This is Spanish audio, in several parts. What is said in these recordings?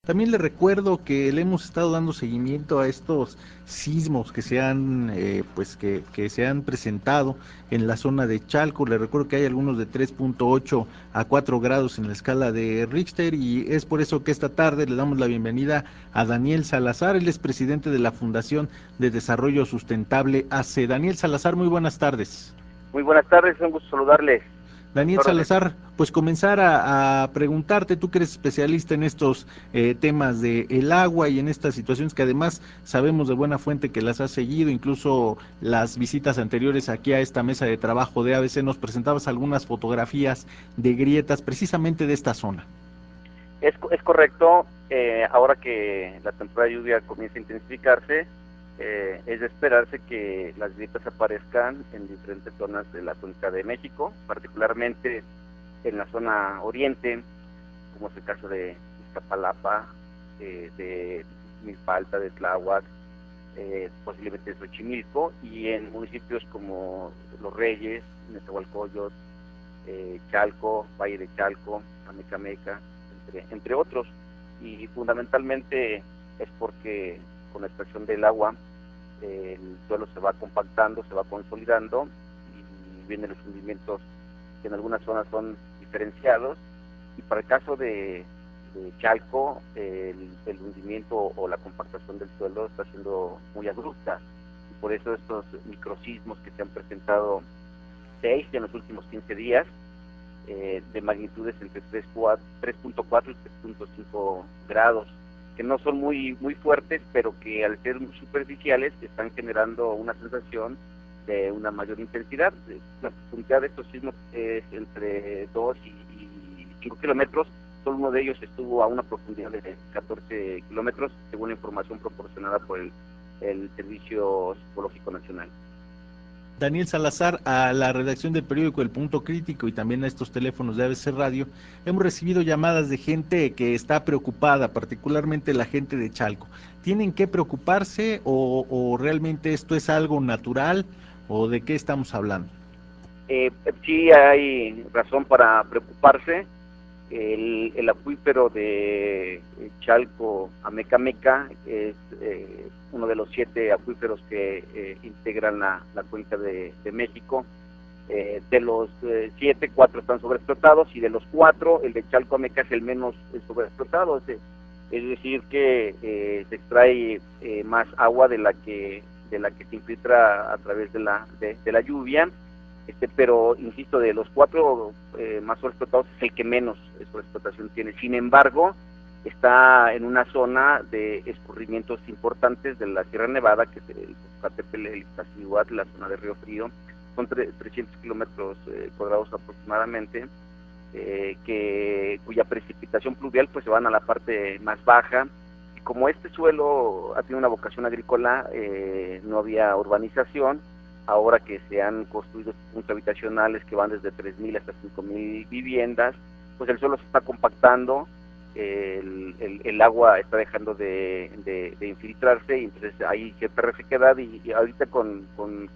También le recuerdo que le hemos estado dando seguimiento a estos sismos que se han, que se han presentado en la zona de Chalco. Le recuerdo que hay algunos de 3.8 a 4 grados en la escala de Richter y es por eso que esta tarde le damos la bienvenida a Daniel Salazar. Él es presidente de la Fundación de Desarrollo Sustentable AC. Daniel Salazar, muy buenas tardes. Muy buenas tardes, un gusto saludarles. Daniel Salazar, pues comenzar a preguntarte, tú que eres especialista en estos temas de el agua y en estas situaciones que además sabemos de buena fuente que las has seguido, incluso las visitas anteriores aquí a esta mesa de trabajo de ABC, nos presentabas algunas fotografías de grietas precisamente de esta zona. Es correcto, ahora que la temporada de lluvia comienza a intensificarse, es de esperarse que las grietas aparezcan en diferentes zonas de la cuenca de México, particularmente en la zona oriente, como es el caso de Iztapalapa, de Milpa Alta, de Tláhuac, posiblemente de Xochimilco, y en municipios como Los Reyes, Nezahualcóyotl, Chalco, Valle de Chalco, Amecameca, entre otros. Y fundamentalmente es porque con la extracción del agua el suelo se va compactando, se va consolidando y vienen los hundimientos que en algunas zonas son diferenciados. Y para el caso de Chalco, el hundimiento o la compactación del suelo está siendo muy abrupta. Y por eso estos microsismos que se han presentado 6 en los últimos 15 días, de magnitudes entre 3.4 y 3.5 grados, que no son muy fuertes, pero que al ser muy superficiales están generando una sensación de una mayor intensidad. La profundidad de estos sismos es entre 2 y 5 kilómetros, solo uno de ellos estuvo a una profundidad de 14 kilómetros, según la información proporcionada por el Servicio Psicológico Nacional. Daniel Salazar, a la redacción del periódico El Punto Crítico y también a estos teléfonos de ABC Radio, hemos recibido llamadas de gente que está preocupada, particularmente la gente de Chalco. ¿Tienen que preocuparse o realmente esto es algo natural o de qué estamos hablando? Sí hay razón para preocuparse. El acuífero de Chalco Amecameca es uno de los 7 acuíferos que integran la cuenca de México. De los 7, 4 están sobreexplotados, y de los 4, el de Chalco Ameca es el menos sobreexplotado. Es decir, que se extrae más agua de la que se infiltra a través de la lluvia. Pero insisto, de los 4 más sobreexplotados es el que menos sobreexplotación tiene. Sin embargo, está en una zona de escurrimientos importantes de la Sierra Nevada, que es el Popocatépetl, el Iztaccíhuatl, la zona de Río Frío. Son 300 kilómetros cuadrados aproximadamente, cuya precipitación pluvial pues se van a la parte más baja. Y como este suelo ha tenido una vocación agrícola, no había urbanización. Ahora que se han construido puntos habitacionales que van desde 3.000 hasta 5.000 viviendas, pues el suelo se está compactando, el agua está dejando de infiltrarse, y entonces hay cierta resequedad, y ahorita con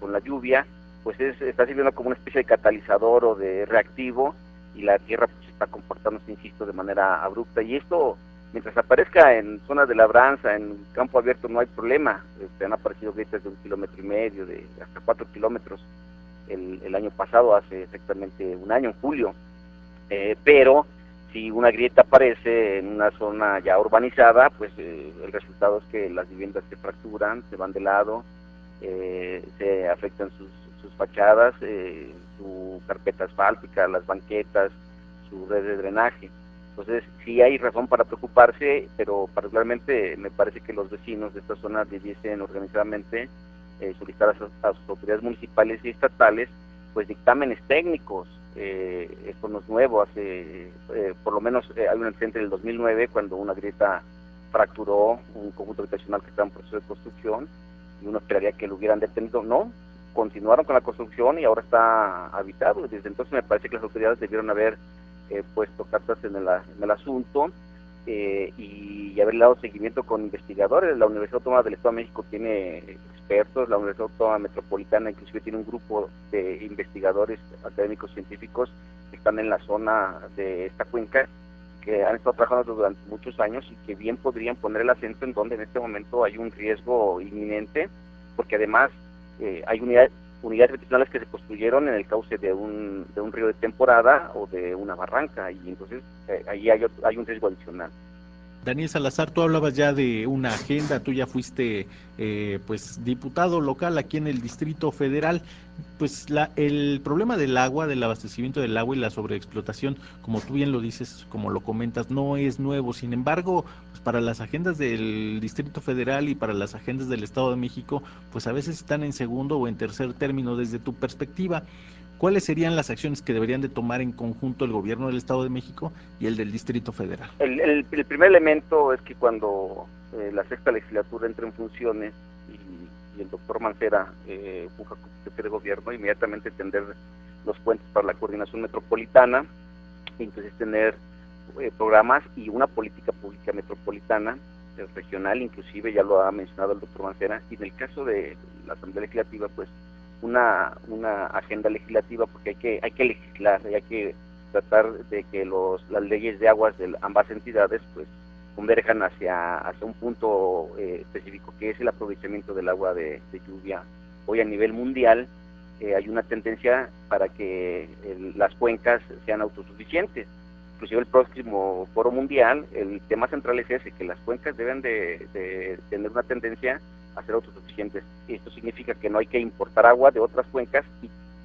la lluvia pues está sirviendo como una especie de catalizador o de reactivo, y la tierra pues está compactándose, insisto, de manera abrupta. Y esto, mientras aparezca en zonas de labranza, en campo abierto, no hay problema. Han aparecido grietas de 1,5 kilómetros, de hasta 4 kilómetros el año pasado, hace exactamente un año, en julio. Pero si una grieta aparece en una zona ya urbanizada, pues el resultado es que las viviendas se fracturan, se van de lado, se afectan sus fachadas, su carpeta asfáltica, las banquetas, su red de drenaje. Entonces sí hay razón para preocuparse, pero particularmente me parece que los vecinos de esta zona debiesen organizadamente solicitar a sus autoridades municipales y estatales pues dictámenes técnicos. Esto no es nuevo, hace por lo menos hay un antecedente del 2009 cuando una grieta fracturó un conjunto habitacional que estaba en proceso de construcción, y uno esperaría que lo hubieran detenido. No, continuaron con la construcción y ahora está habitado. Desde entonces me parece que las autoridades debieron haber puesto cartas en el asunto, y haber dado seguimiento con investigadores. La Universidad Autónoma del Estado de México tiene expertos, la Universidad Autónoma Metropolitana inclusive tiene un grupo de investigadores académicos científicos que están en la zona de esta cuenca, que han estado trabajando durante muchos años y que bien podrían poner el acento en donde en este momento hay un riesgo inminente, porque además hay unidades habitacionales que se construyeron en el cauce de un río de temporada o de una barranca, y entonces ahí hay un riesgo adicional. Daniel Salazar, tú hablabas ya de una agenda, tú ya fuiste pues diputado local aquí en el Distrito Federal. Pues el problema del agua, del abastecimiento del agua y la sobreexplotación, como tú bien lo dices, como lo comentas, no es nuevo. Sin embargo, pues para las agendas del Distrito Federal y para las agendas del Estado de México, pues a veces están en segundo o en tercer término. Desde tu perspectiva, ¿cuáles serían las acciones que deberían de tomar en conjunto el gobierno del Estado de México y el del Distrito Federal? El primer elemento es que cuando la sexta legislatura entre en funciones y el doctor Mancera funja como jefe de gobierno, inmediatamente tender los puentes para la coordinación metropolitana, y entonces tener programas y una política pública metropolitana, regional, inclusive ya lo ha mencionado el doctor Mancera, y en el caso de la Asamblea Legislativa, pues una agenda legislativa, porque hay que legislar y hay que tratar de que las leyes de aguas de ambas entidades pues converjan hacia un punto específico, que es el aprovechamiento del agua de lluvia. Hoy a nivel mundial hay una tendencia para que las cuencas sean autosuficientes. Inclusive el próximo foro mundial, el tema central es ese, que las cuencas deben de tener una tendencia a ser autosuficientes. Esto significa que no hay que importar agua de otras cuencas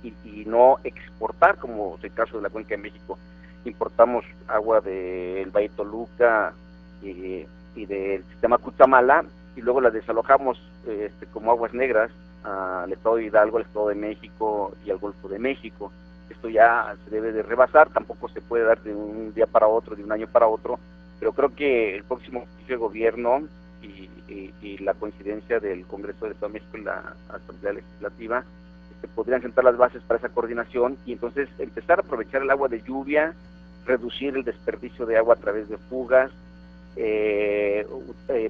y no exportar, como es el caso de la Cuenca de México. Importamos agua del Valle Toluca y del sistema Cutzamala, y luego la desalojamos como aguas negras al Estado de Hidalgo, al Estado de México y al Golfo de México. Esto ya se debe de rebasar, tampoco se puede dar de un día para otro, de un año para otro, pero creo que el próximo ejercicio de gobierno y la coincidencia del Congreso del Estado de México y la Asamblea Legislativa podrían sentar las bases para esa coordinación y entonces empezar a aprovechar el agua de lluvia, reducir el desperdicio de agua a través de fugas,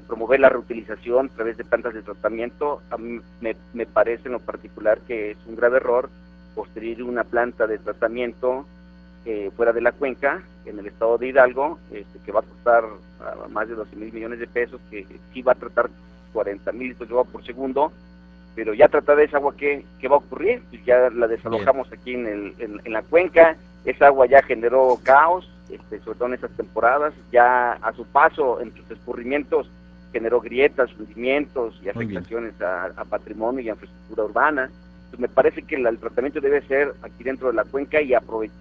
promover la reutilización a través de plantas de tratamiento. A mí me parece en lo particular que es un grave error construir una planta de tratamiento fuera de la cuenca, en el estado de Hidalgo, que va a costar más de 12,000 millones de pesos, que sí va a tratar 40,000 litros de agua por segundo, pero ya tratada esa agua, ¿qué va a ocurrir? Pues ya la desalojamos aquí en la cuenca, esa agua ya generó caos, sobre todo en esas temporadas, ya a su paso en sus escurrimientos generó grietas, hundimientos y afectaciones a patrimonio y a infraestructura urbana. Entonces me parece que el tratamiento debe ser aquí dentro de la cuenca y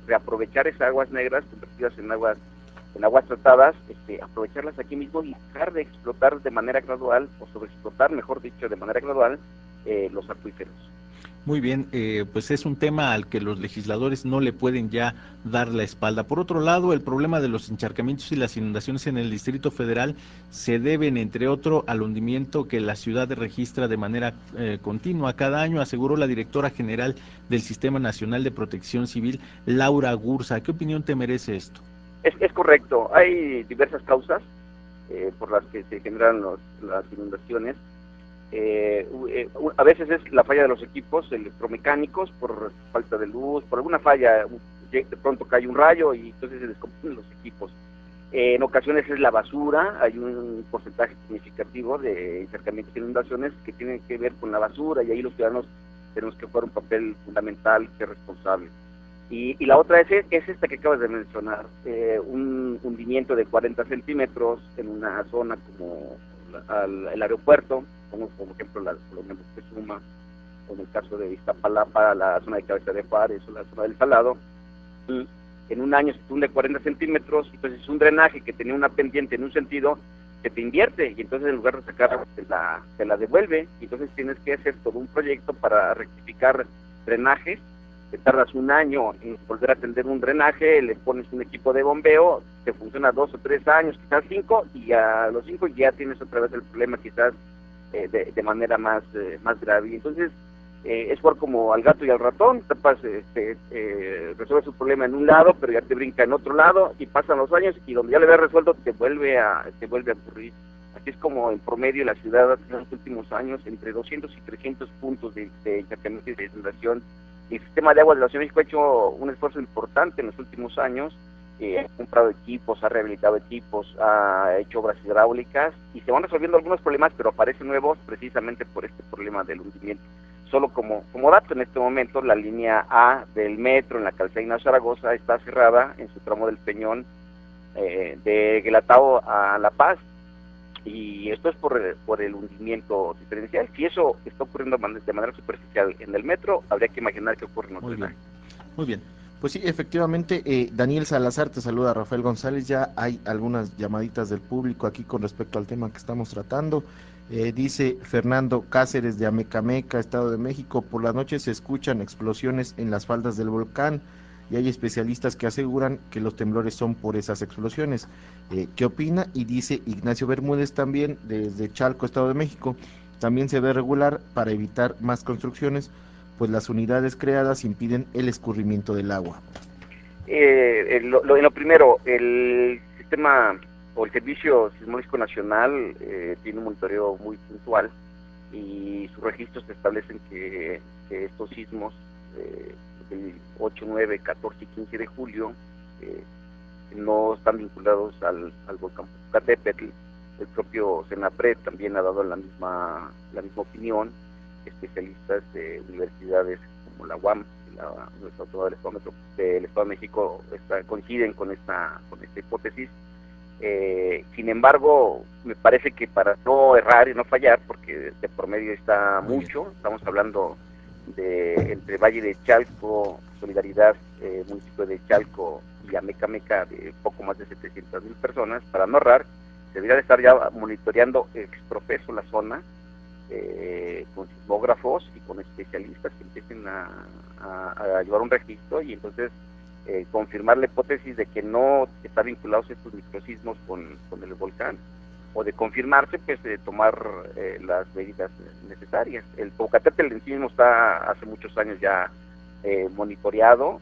reaprovechar esas aguas negras convertidas en aguas tratadas, aprovecharlas aquí mismo y dejar de explotar de manera gradual, o sobreexplotar, mejor dicho, de manera gradual, los acuíferos. Muy bien, pues es un tema al que los legisladores no le pueden ya dar la espalda. Por otro lado, el problema de los encharcamientos y las inundaciones en el Distrito Federal se deben, entre otro, al hundimiento que la ciudad registra de manera continua cada año, aseguró la directora general del Sistema Nacional de Protección Civil, Laura Gursa. ¿Qué opinión te merece esto? Es correcto, hay diversas causas por las que se generan las inundaciones. A veces es la falla de los equipos electromecánicos por falta de luz, por alguna falla, de pronto cae un rayo y entonces se descomponen los equipos. En ocasiones es la basura, hay un porcentaje significativo de encharcamientos e inundaciones que tienen que ver con la basura, y ahí los ciudadanos tenemos que jugar un papel fundamental, ser responsables. Y la otra es esta que acabas de mencionar, un hundimiento de 40 centímetros en una zona como el aeropuerto, como por ejemplo la colonia Moctezuma, o en el caso de Iztapalapa, la zona de Cabeza de Juárez o la zona del Salado. En un año se hunde 40 centímetros, entonces es un drenaje que tenía una pendiente en un sentido, que te invierte, y entonces en lugar de sacar te la devuelve, y entonces tienes que hacer todo un proyecto para rectificar drenajes. Te tardas un año en volver a atender un drenaje, le pones un equipo de bombeo, te funciona 2 o 3 años, quizás 5, y a los 5 ya tienes otra vez el problema, quizás de manera más grave. Y entonces es jugar como al gato y al ratón, resuelves su problema en un lado, pero ya te brinca en otro lado, y pasan los años, y donde ya le habías resuelto te vuelve a ocurrir. Así es como en promedio la ciudad en los últimos años, entre 200 y 300 puntos de encharcamiento y de inundación. El sistema de aguas de la Ciudad de México ha hecho un esfuerzo importante en los últimos años ha comprado equipos, ha rehabilitado equipos, ha hecho obras hidráulicas y se van resolviendo algunos problemas, pero aparecen nuevos precisamente por este problema del hundimiento. Solo como dato, en este momento la línea A del metro en la calzada Ignacio Zaragoza está cerrada en su tramo del Peñón de Guelatao a La Paz, y esto es por el hundimiento diferencial. Si eso está ocurriendo de manera superficial en el metro, habría que imaginar qué ocurre en otro lugar. Muy bien. Pues sí, efectivamente, Daniel Salazar te saluda, Rafael González. Ya hay algunas llamaditas del público aquí con respecto al tema que estamos tratando. Dice Fernando Cáceres de Amecameca, Estado de México: por la noche se escuchan explosiones en las faldas del volcán y hay especialistas que aseguran que los temblores son por esas explosiones. ¿Qué opina? Y dice Ignacio Bermúdez también, desde Chalco, Estado de México: también se ve regular para evitar más construcciones, pues las unidades creadas impiden el escurrimiento del agua. En lo primero, el sistema o el Servicio Sismológico Nacional tiene un monitoreo muy puntual y sus registros establecen que estos sismos del 8, 9, 14 y 15 de julio no están vinculados al volcán Popocatépetl. El propio CENAPRED también ha dado la misma opinión. Especialistas de universidades como la UAM, la Universidad Autónoma del Estado de México, coinciden con esta hipótesis. Sin embargo, me parece que para no errar y no fallar, porque de por medio está mucho, estamos hablando de entre Valle de Chalco, Solidaridad, municipio de Chalco y Amecameca, de poco más de 700,000 personas. Para no errar, se debería de estar ya monitoreando ex profeso la zona, con sismógrafos y con especialistas que empiecen a llevar un registro y entonces confirmar la hipótesis de que no están vinculados estos microsismos con el volcán, o de confirmarse, pues de tomar las medidas necesarias. El Popocatépetl en sí mismo está hace muchos años ya monitoreado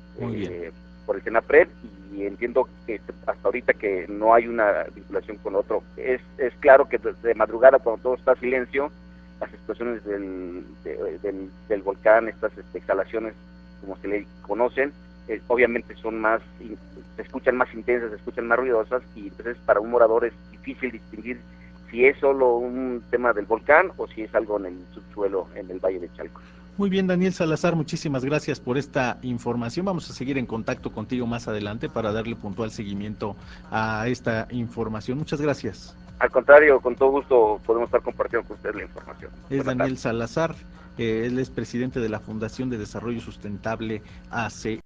por el CENAPRED, y entiendo que hasta ahorita que no hay una vinculación con otro. Es claro que de madrugada, cuando todo está silencio, las explosiones del volcán, estas exhalaciones, como se le conocen, obviamente son más, se escuchan más intensas, se escuchan más ruidosas, y entonces para un morador es difícil distinguir si es solo un tema del volcán o si es algo en el subsuelo, en el Valle de Chalco. Muy bien, Daniel Salazar, muchísimas gracias por esta información. Vamos a seguir en contacto contigo más adelante para darle puntual seguimiento a esta información. Muchas gracias. Al contrario, con todo gusto podemos estar compartiendo con ustedes la información. Es Daniel Salazar, él es presidente de la Fundación de Desarrollo Sustentable AC